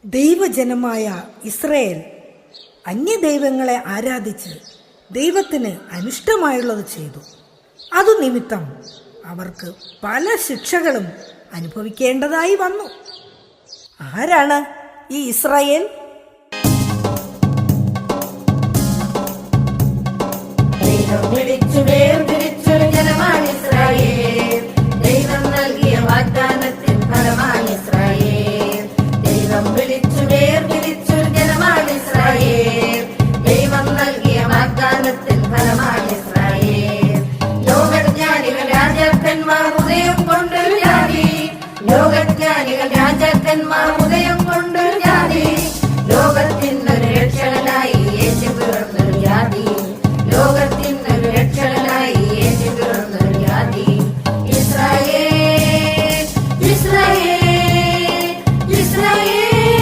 ദൈവജനമായ Israel അന്യദൈവങ്ങളെ ആരാധിച്ച് ദൈവത്തിന് അനിഷ്ടമായുള്ളത് ചെയ്തു. അതു നിമിത്തം അവർക്ക് പല ശിക്ഷകളും അനുഭവിക്കേണ്ടതായി വന്നു. ആരാണ് ഈ ഇസ്രായേൽ? ദൈവം വിളിച്ചു വേർതിരിച്ചൊരു ജനമാണ് ഇസ്രായേൽ. ദൈവം നൽകിയ വാഗ്ദാനത്തിൻ ഫലമാണ് ഇസ്രായേൽ. ദൈവം വിളിച്ചു വേർതിരിച്ചൊരു ജനമാണ് ഇസ്രായേൽ. ദൈവം നൽകിയ വാഗ്ദാനത്തിൻ ഫലമാണ് ഇസ്രായേൽ. ലോകജ്ഞാനികൾ രാജാക്കന്മാർ ഉദയം കൊണ്ടൊരു ജാതി. ലോകജ്ഞാനികൾ രാജാക്കന്മാർ